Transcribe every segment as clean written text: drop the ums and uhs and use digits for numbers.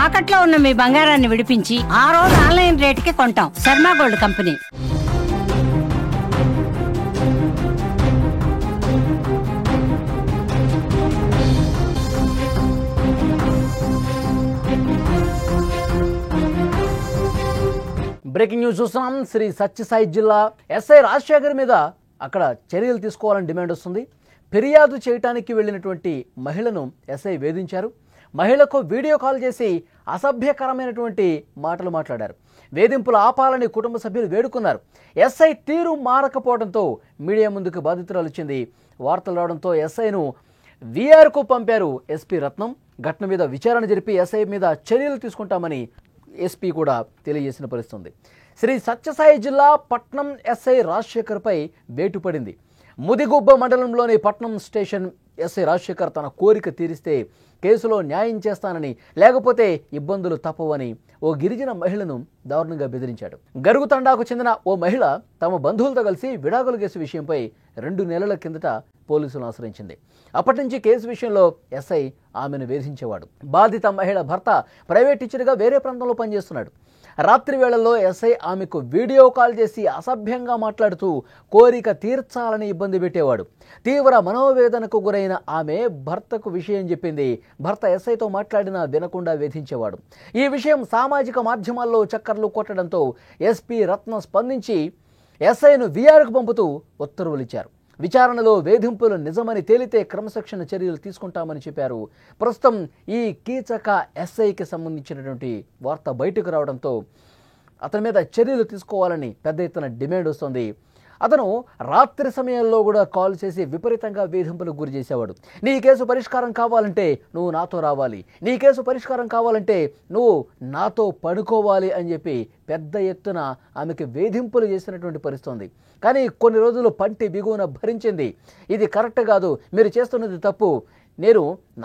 తాకట్లో ఉన్న మీ బంగారాన్ని విడిపించి ఆ రోజు ఆన్లైన్ రేటుకి కొంటాం. Sharma gold company. Breaking news చూస్తున్నాం. శ్రీ సత్యసాయి జిల్లా ఎస్ఐ రాజశేఖర్ మీద అక్కడ చర్యలు తీసుకోవాలని డిమాండ్ వస్తుంది. ఫిర్యాదు చేయడానికి వెళ్ళినటువంటి మహిళను ఎస్ఐ వేధించారు. మహిళకు వీడియో కాల్ చేసి అసభ్యకరమైనటువంటి మాటలు మాట్లాడారు. వేధింపులు ఆపాలని కుటుంబ సభ్యులు వేడుకున్నారు. ఎస్ఐ తీరు మారకపోవడంతో మీడియా ముందుకు బాధితురాలు వచ్చింది. వార్తలు రావడంతో ఎస్ఐను వీఆర్కు పంపారు ఎస్పీ రత్నం. ఘటన మీద విచారణ జరిపి ఎస్ఐ మీద చర్యలు తీసుకుంటామని ఎస్పీ కూడా తెలియజేసిన పరిస్థితుంది. శ్రీ సత్యసాయి జిల్లా పట్నం ఎస్ఐ రాజశేఖర్పై వేటు పడింది. ముదిగుబ్బ మండలంలోని పట్నం స్టేషన్ ఎస్ఐ రాజశేఖర్ తన కోరిక తీరిస్తే కేసులో న్యాయం చేస్తానని, లేకపోతే ఇబ్బందులు తప్పవని ఓ గిరిజన మహిళను దారుణంగా బెదిరించాడు. గరుగుతండాకు చెందిన ఓ మహిళ తమ బంధువులతో కలిసి విడాకుల కేసు విషయంపై 2 నెలల కిందట పోలీసులను ఆశ్రయించింది. అప్పటి నుంచి కేసు విషయంలో ఎస్ఐ ఆమెను వేధించేవాడు. బాధిత మహిళ భర్త ప్రైవేట్ టీచర్గా వేరే ప్రాంతంలో పనిచేస్తున్నాడు. రాత్రి వేళల్లో ఎస్ఐ ఆమెకు వీడియో కాల్ చేసి అసభ్యంగా మాట్లాడుతూ కోరిక తీర్చాలని ఇబ్బంది పెట్టేవాడు. తీవ్ర మనోవేదనకు గురైన ఆమె భర్తకు విషయం చెప్పింది. భర్త ఎస్ఐతో మాట్లాడినా వినకుండా వేధించేవాడు. ఈ విషయం సామాజిక మాధ్యమాల్లో చక్కర్లు కొట్టడంతో ఎస్పీ రత్నం స్పందించి ఎస్ఐను వీఆర్కు పంపుతూ ఉత్తర్వులు ఇచ్చారు. విచారణలో వేధింపులు నిజమని తేలితే క్రమశిక్షణ చర్యలు తీసుకుంటామని చెప్పారు. ప్రస్తుతం ఈ కీచక ఎస్ఐకి సంబంధించినటువంటి వార్త బయటకు రావడంతో అతని మీద చర్యలు తీసుకోవాలని పెద్ద ఎత్తున డిమాండ్ వస్తుంది. అతను రాత్రి సమయంలో కూడా కాల్ చేసి విపరీతంగా వేధింపులకు గురి చేసేవాడు. నీ కేసు పరిష్కారం కావాలంటే నువ్వు నాతో రావాలి, నీ కేసు పరిష్కారం కావాలంటే నువ్వు నాతో పడుకోవాలి అని చెప్పి పెద్ద ఎత్తున ఆమెకి వేధింపులు చేసినటువంటి పరిస్థితి. కానీ కొన్ని రోజులు పంటి బిగువున భరించింది. ఇది కరెక్ట్ కాదు, మీరు చేస్తున్నది తప్పు,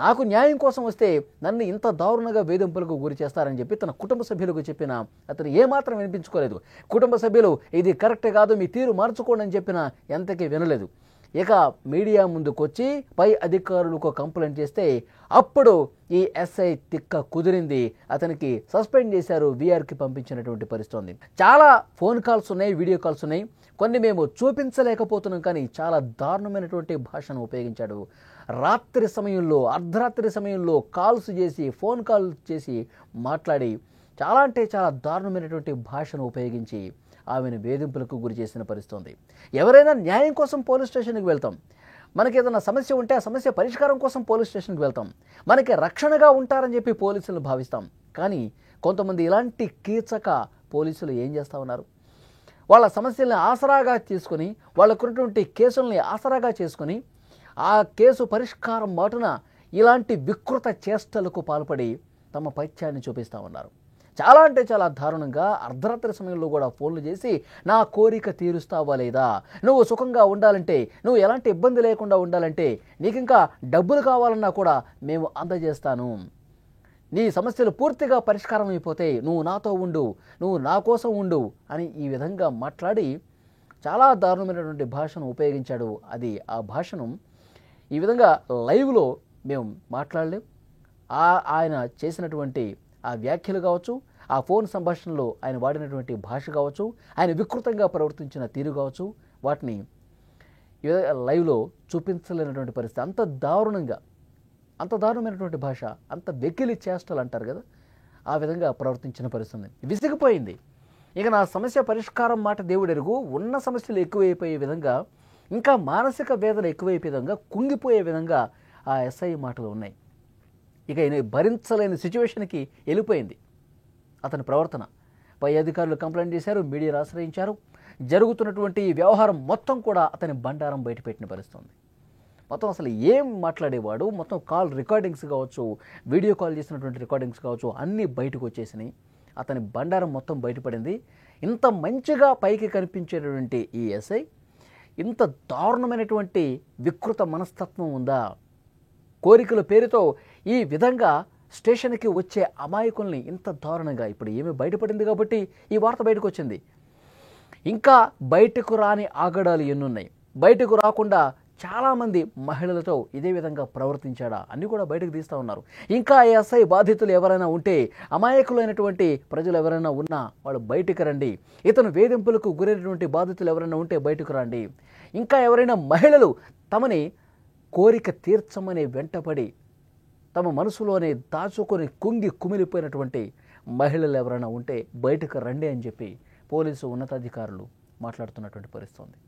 నాకు న్యాయం కోసం వస్తే నన్ను ఇంత దారుణంగా వేధింపులకు గురి చేస్తారని చెప్పి తన కుటుంబ సభ్యులకు చెప్పినా అతను ఏమాత్రం వినిపించుకోలేదు. కుటుంబ సభ్యులు ఇది కరెక్ట్ కాదు, మీ తీరు మార్చుకోండి అని చెప్పినా ఎంతకీ వినలేదు. ఇక మీడియా ముందుకొచ్చి పై అధికారులకు కంప్లైంట్ చేస్తే అప్పుడు ఈ ఎస్ఐ తిక్క కుదిరింది. అతనికి సస్పెండ్ చేశారు, వీఆర్కి పంపించినటువంటి పరిస్థితి. చాలా ఫోన్ కాల్స్ ఉన్నాయి, వీడియో కాల్స్ ఉన్నాయి. కొన్ని మేము చూపించలేకపోతున్నాం, కానీ చాలా దారుణమైనటువంటి భాషను ఉపయోగించాడు. రాత్రి సమయంలో, అర్ధరాత్రి సమయంలో కాల్స్ చేసి, ఫోన్ కాల్ చేసి మాట్లాడి చాలా అంటే చాలా దారుణమైనటువంటి భాషను ఉపయోగించి ఆమెను వేధింపులకు గురి చేసిన పరిస్థితి. ఎవరైనా న్యాయం కోసం పోలీస్ స్టేషన్కి వెళ్తాం, మనకి ఏదైనా సమస్య ఉంటే ఆ సమస్య పరిష్కారం కోసం పోలీస్ స్టేషన్కి వెళ్తాం, మనకి రక్షణగా ఉంటారని చెప్పి పోలీసులను భావిస్తాం. కానీ కొంతమంది ఇలాంటి కీచక పోలీసులు ఏం చేస్తూ ఉన్నారు, వాళ్ళ సమస్యల్ని ఆసరాగా తీసుకొని, వాళ్ళకున్నటువంటి కేసుల్ని ఆసరాగా చేసుకొని ఆ కేసు పరిష్కారం మాటున ఇలాంటి వికృత చేష్టలకు పాల్పడి తమ పైత్యాన్ని చూపిస్తూ ఉన్నారు. చాలా అంటే చాలా దారుణంగా అర్ధరాత్రి సమయంలో కూడా ఫోన్లు చేసి నా కోరిక తీరుస్తావా లేదా, నువ్వు సుఖంగా ఉండాలంటే, నువ్వు ఎలాంటి ఇబ్బంది లేకుండా ఉండాలంటే, నీకు ఇంకా డబ్బులు కావాలన్నా కూడా మేము అందజేస్తాను, నీ సమస్యలు పూర్తిగా పరిష్కారం అయిపోతే నువ్వు నాతో ఉండు, నువ్వు నా కోసం ఉండు అని ఈ విధంగా మాట్లాడి చాలా దారుణమైనటువంటి భాషను ఉపయోగించాడు. ఆ భాషను ఈ విధంగా లైవ్లో మేము మాట్లాడలేం. ఆయన చేసినటువంటి ఆ వ్యాఖ్యలు కావచ్చు, ఆ ఫోన్ సంభాషణలో ఆయన వాడినటువంటి భాష కావచ్చు, ఆయన వికృతంగా ప్రవర్తించిన తీరు కావచ్చు, వాటిని లైవ్లో చూపించలేనటువంటి పరిస్థితి. అంత దారుణమైనటువంటి భాష, అంత వెకిలి చేష్టలు అంటారు కదా, ఆ విధంగా ప్రవర్తించిన పరిస్థితి. విసిగిపోయింది. ఇక నా సమస్య పరిష్కారం మాట దేవుడెరుగు, ఉన్న సమస్యలు ఎక్కువైపోయే విధంగా, ఇంకా మానసిక వేదన ఎక్కువైపోయే విధంగా, కుంగిపోయే విధంగా ఆ ఎస్ఐ మాటలు ఉన్నాయి. ఇక ఈయన భరించలేని సిచ్యువేషన్కి వెళ్ళిపోయింది అతని ప్రవర్తన. పై అధికారులు కంప్లైంట్ చేశారు, మీడియాను ఆశ్రయించారు. జరుగుతున్నటువంటి ఈ వ్యవహారం మొత్తం కూడా అతని బండారం బయటపెట్టిన పరిస్థితి. మొత్తం అసలు ఏం మాట్లాడేవాడు, మొత్తం కాల్ రికార్డింగ్స్ కావచ్చు, వీడియో కాల్ చేసినటువంటి రికార్డింగ్స్ కావచ్చు, అన్నీ బయటకు వచ్చేసినాయి. అతని బండారం మొత్తం బయటపడింది. ఇంత మంచిగా పైకి కనిపించేటటువంటి ఈ ఎస్ఐ ఇంత దారుణమైనటువంటి వికృత మనస్తత్వం ఉందా? కోరికల పేరుతో ఈ విధంగా స్టేషన్కి వచ్చే అమాయకుల్ని ఇంత దారుణంగా, ఇప్పుడు ఏమీ బయటపడింది కాబట్టి ఈ వార్త బయటకు వచ్చింది. ఇంకా బయటకు రాని ఆగడాలు ఎన్నున్నాయి. బయటకు రాకుండా చాలామంది మహిళలతో ఇదే విధంగా ప్రవర్తించాడా అన్నీ కూడా బయటకు తీస్తూ ఉన్నారు. ఇంకా ఎస్ఐ బాధితులు ఎవరైనా ఉంటే, అమాయకులైనటువంటి ప్రజలు ఎవరైనా ఉన్నా వాళ్ళు బయటకు రండి. ఇతను వేధింపులకు గురైనటువంటి బాధితులు ఎవరైనా ఉంటే బయటకు రండి. ఇంకా ఎవరైనా మహిళలు తమని కోరిక తీర్చమని వెంటపడి తమ మనసులోనే దాచుకొని కుంగి కుమిలిపోయినటువంటి మహిళలు ఎవరైనా ఉంటే బయటకు రండి అని చెప్పి పోలీసు ఉన్నతాధికారులు మాట్లాడుతున్నటువంటి పరిస్థితి ఉంది.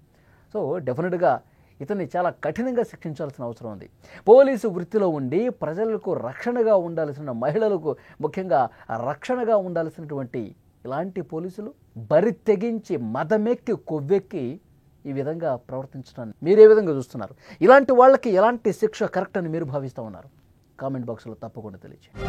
సో డెఫినెట్గా ఇతన్ని చాలా కఠినంగా శిక్షించాల్సిన అవసరం ఉంది. పోలీసు వృత్తిలో ఉండి ప్రజలకు రక్షణగా ఉండాల్సిన, మహిళలకు ముఖ్యంగా రక్షణగా ఉండాల్సినటువంటి ఇలాంటి పోలీసులు బరి తెగించి మదమెక్కి కొవ్వెక్కి ఈ విధంగా ప్రవర్తించడాన్ని మీరే విధంగా చూస్తున్నారు? ఇలాంటి వాళ్ళకి ఎలాంటి శిక్ష కరెక్ట్ అని మీరు భావిస్తూ ఉన్నారు? కామెంట్ బాక్స్లో తప్పకుండా తెలియజేయండి.